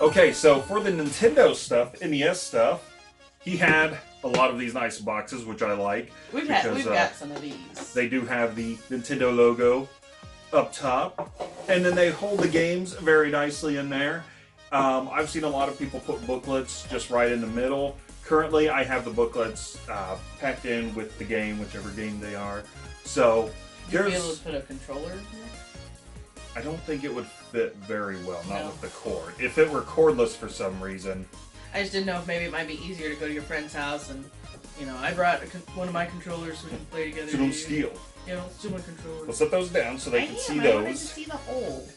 Okay, so for the Nintendo stuff, NES stuff, he had a lot of these nice boxes, which I like. We've got some of these. They do have the Nintendo logo up top, and then they hold the games very nicely in there. I've seen a lot of people put booklets just right in the middle. Currently, I have the booklets packed in with the game, whichever game they are. So You'd be able to put a controller in here? I don't think it would fit very well, not with the cord. If it were cordless for some reason. I just didn't know if maybe it might be easier to go to your friend's house and, I brought one of my controllers so we can play together. So don't steal. Yeah, don't steal my controller. We'll set those down so they can see those. I wanted to see the hole.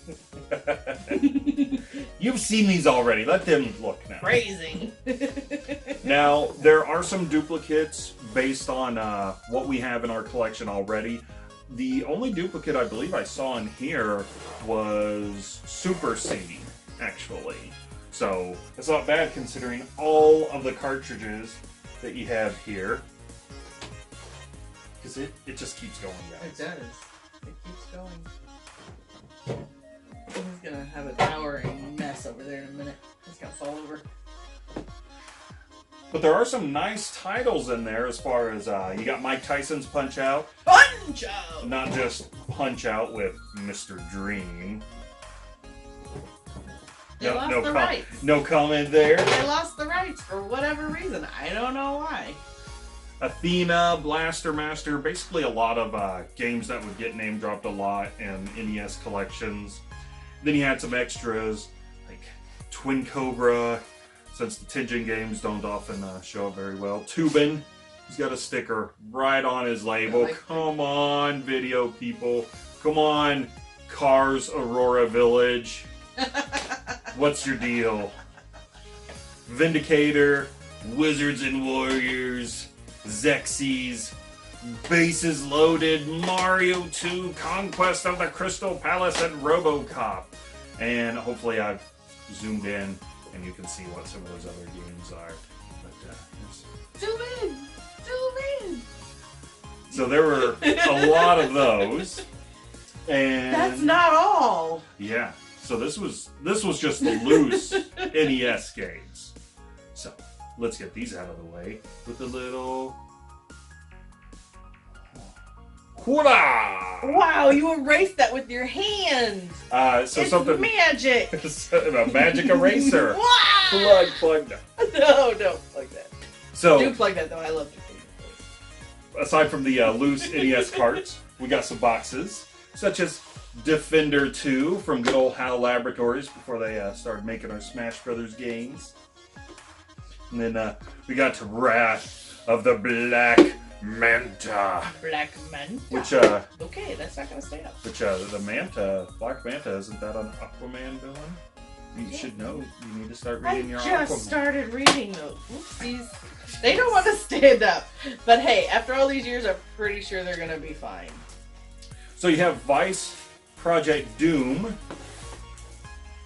You've seen these already. Let them look now. Phrasing. Now, there are some duplicates based on what we have in our collection already. The only duplicate I believe I saw in here was Super C, actually. So, it's not bad considering all of the cartridges that you have here. Because it just keeps going, guys. It does. It keeps going. He's gonna have a towering mess over there in a minute. He's gonna fall over. But there are some nice titles in there as far as, you got Mike Tyson's Punch-Out! Punch-Out! Not just Punch-Out with Mr. Dream. They lost the rights. No comment there. They lost the rights for whatever reason. I don't know why. Athena, Blaster Master, basically a lot of games that would get name dropped a lot in NES collections. Then you had some extras like Twin Cobra, since the Tengen games don't often show up very well. Tubin, he's got a sticker right on his label. Come on, video people. Come on, Cars Aurora Village. What's your deal? Vindicator, Wizards and Warriors, Xerxes, Bases Loaded, Mario 2, Conquest of the Crystal Palace, and RoboCop. And hopefully I've zoomed in and you can see what some of those other games are. But, Zoom in! So there were a lot of those. And that's not all! Yeah. So this was just the loose NES games. So let's get these out of the way with the little Hurrah! Wow, you erased that with your hand. So it's something magic. A magic eraser. Wow! Plug. No, don't plug that. So do plug that though. I love it. Aside from the loose NES carts, we got some boxes such as Defender 2 from good old HAL Laboratories before they started making our Smash Brothers games. And then we got to Wrath of the Black Manta. Black Manta? Which, okay, that's not gonna stay up. Which, the Manta, Black Manta, isn't that an Aquaman villain? You should know. You need to start reading your Aquaman. I just started reading those. Oopsies. They don't want to stand up. But hey, after all these years, I'm pretty sure they're gonna be fine. So you have Vice Project Doom,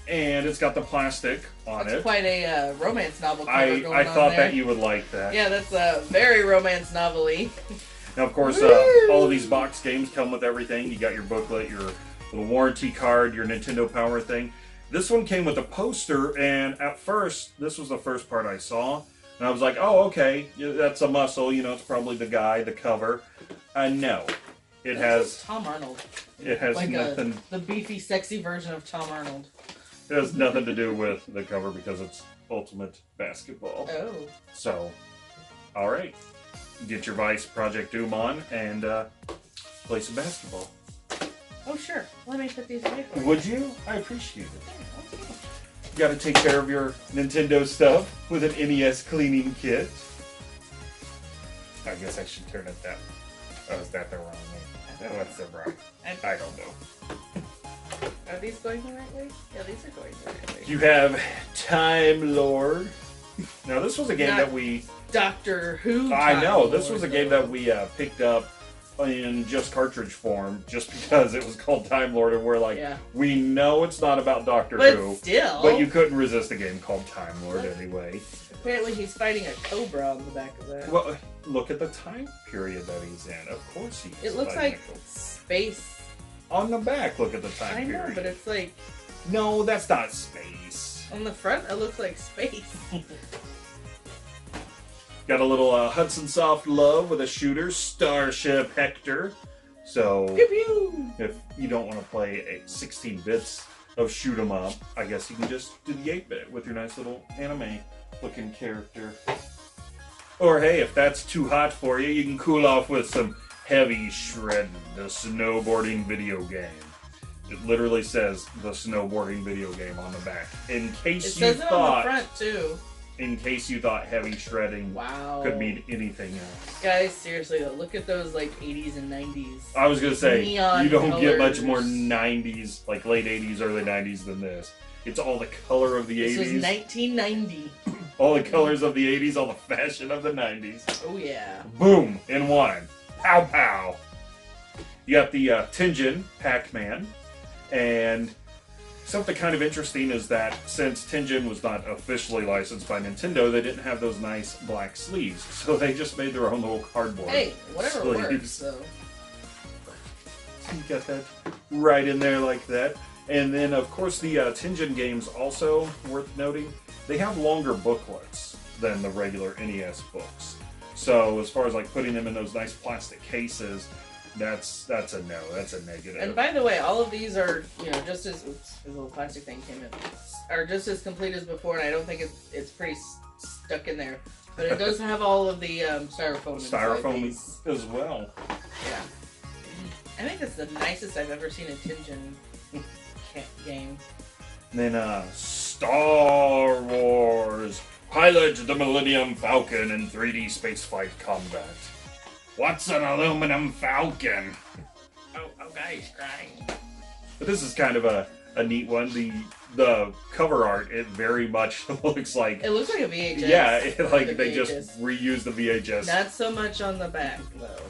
and it's got the plastic on it. It's quite a romance novel cover going on I thought there. that you would like that. Yeah, that's a very romance novel-y. Now, of course, all of these box games come with everything. You got your booklet, your little warranty card, your Nintendo Power thing. This one came with a poster, and at first, this was the first part I saw, and I was like, oh, okay, that's a muscle, it's probably the guy, the cover. No. It has Tom Arnold. It has like nothing. The beefy, sexy version of Tom Arnold. It has nothing to do with the cover because it's Ultimate Basketball. Oh. So, all right, get your Vice Project Doom on and play some basketball. Oh sure. Let me put these away for you. Would you? I appreciate it. Yeah, okay. You got to take care of your Nintendo stuff with an NES cleaning kit. I guess I should turn it that. Oh, is that the wrong way? What's the wrong? I don't know. Are these going the right way? Yeah, these are going the right way. You have Time Lord. Now, this was a game that we... Doctor Who. I know. This was a game that we picked up in just cartridge form, just because it was called Time Lord, and we're like, we know it's not about Doctor Who. Still. But you couldn't resist a game called Time Lord anyway. Apparently he's fighting a cobra on the back of that. Well, look at the time period that he's in. Of course he is. It looks like space. On the back, look at the time period. I know, but it's like... No, that's not space. On the front, it looks like space. Got a little Hudson Soft Love with a shooter, Starship Hector. So, Pew pew! if you don't want to play 16 bits of shoot 'em up, I guess you can just do the 8-bit with your nice little anime-looking character. Or hey, if that's too hot for you, you can cool off with some Heavy Shredding, the snowboarding video game. It literally says the snowboarding video game on the back. In case It you says it on the thought, front too. in case you thought Heavy Shredding Wow. could mean anything else. Guys, seriously though, look at those like 80s and 90s. I was gonna say, Neon you don't get much colors. more 90s, like late 80s, early 90s than this. It's all the color of the This 80s. was 1990. All the colors of the 80s, all the fashion of the 90s. Oh yeah. Boom! In one. Pow pow! You got the Tenjin Pac-Man, and something kind of interesting is that since Tenjin was not officially licensed by Nintendo, they didn't have those nice black sleeves, so they just made their own little cardboard Hey, whatever sleeves. works. So. You got that right in there like that. And then, of course, the Tenjin games also worth noting. They have longer booklets than the regular NES books. So as far as like putting them in those nice plastic cases, that's a no. That's a negative. And by the way, all of these are, just as oops, the little plastic thing came in, are just as complete as before, and I don't think it's pretty stuck in there. But it does have all of the styrofoam. Styrofoam these. as well. Yeah. I think it's the nicest I've ever seen a Tenjin game. And then Star Wars Pilot the Millennium Falcon in 3D spaceflight combat. What's an aluminum falcon? Oh, guys, crying. But this is kind of a neat one. The cover art, it very much looks like... It looks like a VHS. Yeah, like they VHS. just reused the VHS. Not so much on the back, though.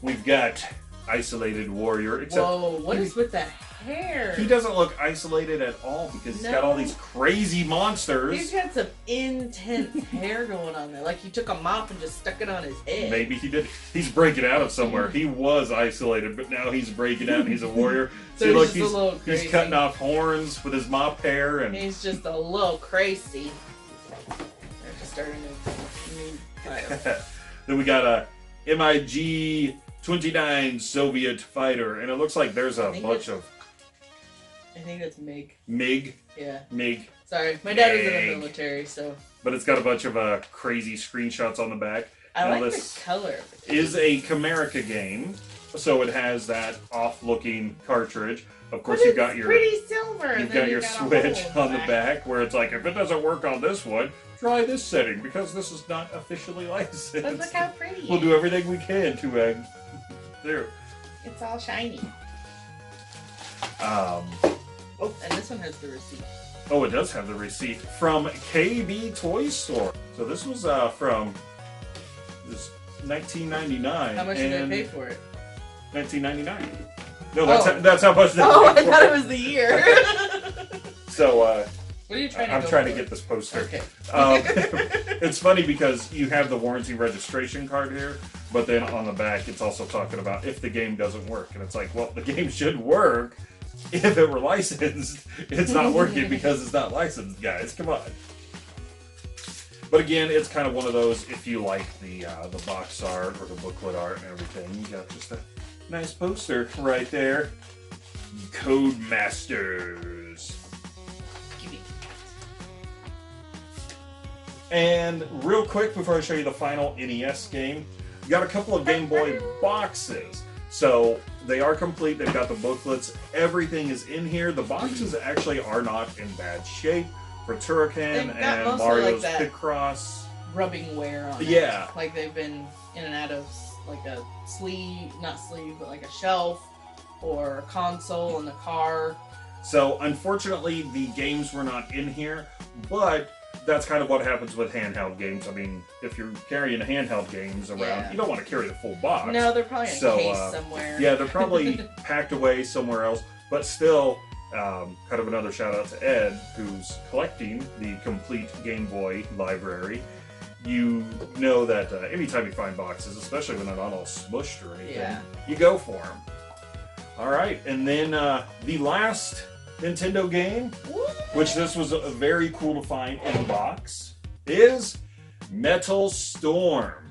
We've got Isolated Warrior, except Whoa, what is with that hair? he doesn't look isolated at all because he's got all these crazy monsters. He's got some intense hair going on there. Like he took a mop and just stuck it on his head. Maybe he did. He's breaking out of somewhere. He was isolated, but now he's breaking out and he's a warrior. So See, look, he's just a little crazy. he's cutting off horns with his mop hair, and He's just a little crazy. I just started a new title. then we got a MiG-29 Soviet fighter, and it looks like there's a bunch of I think that's MiG. MiG. Yeah. MiG. Sorry, my dad was in MiG. the military, so. But it's got a bunch of crazy screenshots on the back. I Now like this the color. is a Camerica game, so it has that off-looking cartridge. Of course, But you've got it's your pretty silver. and you've then got your a switch hole on the back where it's like, if it doesn't work on this one, try this setting because this is not officially licensed. But look how pretty. We'll do everything we can to do. It's all shiny. Oh, and this one has the receipt. Oh, it does have the receipt from KB Toy Store. So this was from this 1999. How much did they pay for it? 1999. No, that's how much they Oh, I paid for thought it. it was the year. So what are you trying to I'm go trying for? to get this poster. Okay. It's funny because you have the warranty registration card here, but then on the back it's also talking about if the game doesn't work. And it's like, well, the game should work if it were licensed. It's not working because it's not licensed, guys. Come on. But again, it's kind of one of those, if you like the box art or the booklet art and everything, you got just a nice poster right there. Codemasters. And real quick, before I show you the final NES game, you got a couple of Game Boy boxes. So they are complete. They've got the booklets. Everything is in here. The boxes actually are not in bad shape for Turrican and Mario's Picross. Rubbing wear on it. Yeah. Like they've been in and out of like a sleeve, not sleeve, but like a shelf or a console in the car. So unfortunately, the games were not in here, but that's kind of what happens with handheld games. I mean, if you're carrying handheld games around, you don't want to carry the full box. No, they're probably in a case somewhere. Yeah, they're probably packed away somewhere else. But still, kind of another shout out to Ed, who's collecting the complete Game Boy library. You know that anytime you find boxes, especially when they're not all smushed or anything, you go for them. All right, and then the last Nintendo game, which this was a very cool to find in the box, is Metal Storm.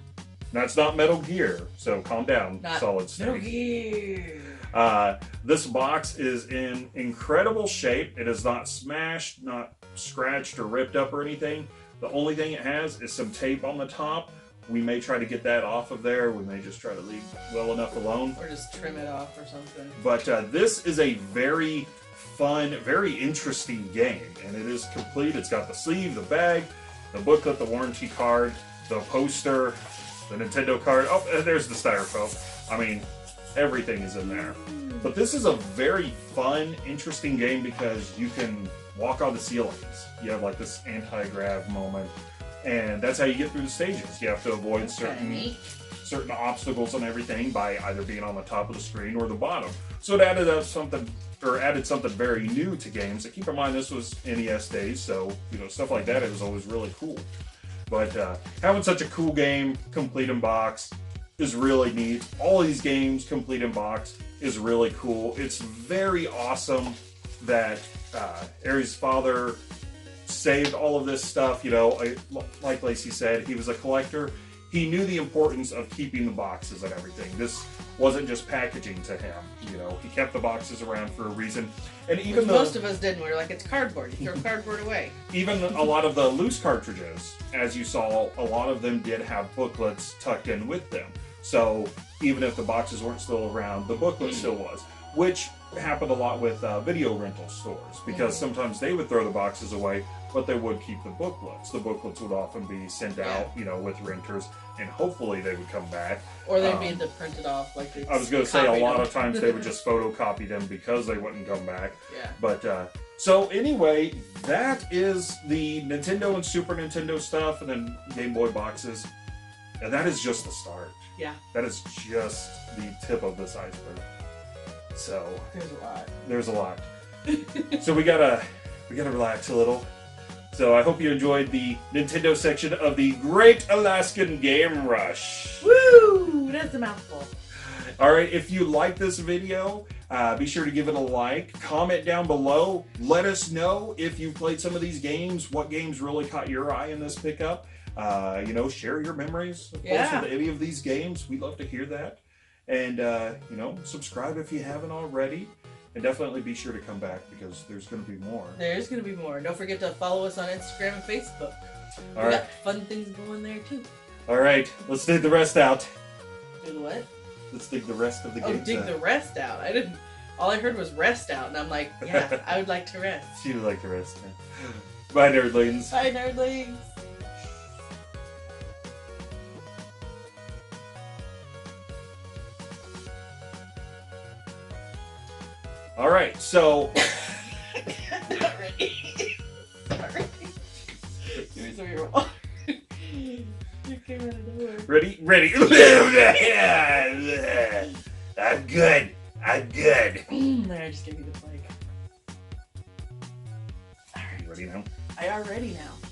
That's not Metal Gear, so calm down, Not Solid Snake. Metal Gear. This box is in incredible shape. It is not smashed, not scratched or ripped up or anything. The only thing it has is some tape on the top. We may try to get that off of there. We may just try to leave well enough alone. Or just trim it off or something. But this is a very fun, very interesting game. And it is complete. It's got the sleeve, the bag, the booklet, the warranty card, the poster, the Nintendo card. Oh, and there's the styrofoam. I mean, everything is in there. But this is a very fun, interesting game because you can walk on the ceilings. You have like this anti-grav moment. And that's how you get through the stages. You have to avoid certain obstacles and everything by either being on the top of the screen or the bottom. So it added something very new to games. And keep in mind, this was NES days, so stuff like that, it was always really cool. But having such a cool game complete in box is really neat. All these games complete in box is really cool. It's very awesome that Aries' father saved all of this stuff. Like Lacey said, he was a collector. He knew the importance of keeping the boxes and everything. This wasn't just packaging to him. He kept the boxes around for a reason. And even though most of us didn't, we were like, it's cardboard. You throw cardboard away. Even a lot of the loose cartridges, as you saw, a lot of them did have booklets tucked in with them. So even if the boxes weren't still around, the booklet still was, which happened a lot with video rental stores, because sometimes they would throw the boxes away, but they would keep the booklets. The booklets would often be sent out, with renters, and hopefully they would come back. Or they'd be printed off. Like I was going to say, a lot of times they would just photocopy them because they wouldn't come back. Yeah. But, so anyway, that is the Nintendo and Super Nintendo stuff, and then Game Boy boxes. And that is just the start. Yeah. That is just the tip of this iceberg. So there's a lot. So we gotta relax a little. So I hope you enjoyed the Nintendo section of the Great Alaskan Game Rush. Woo! That's a mouthful. Alright, if you like this video, be sure to give it a like. Comment down below. Let us know if you've played some of these games, what games really caught your eye in this pickup. Share your memories with any of these games. We'd love to hear that. And, subscribe if you haven't already. And definitely be sure to come back because there's going to be more. There's going to be more. Don't forget to follow us on Instagram and Facebook. We got fun things going there, too. All right. Let's dig the rest out. Do the what? Let's dig the rest of the game. Oh, dig the rest out. All I heard was rest out. And I'm like, yeah, I would like to rest. She would like to rest. Bye, nerdlings. Bye, nerdlings. All right, so. Not ready. Sorry. Give me some of your water. You came out of nowhere. Ready? I'm good. There, I just gave you the plague. Are you ready now? I are ready now.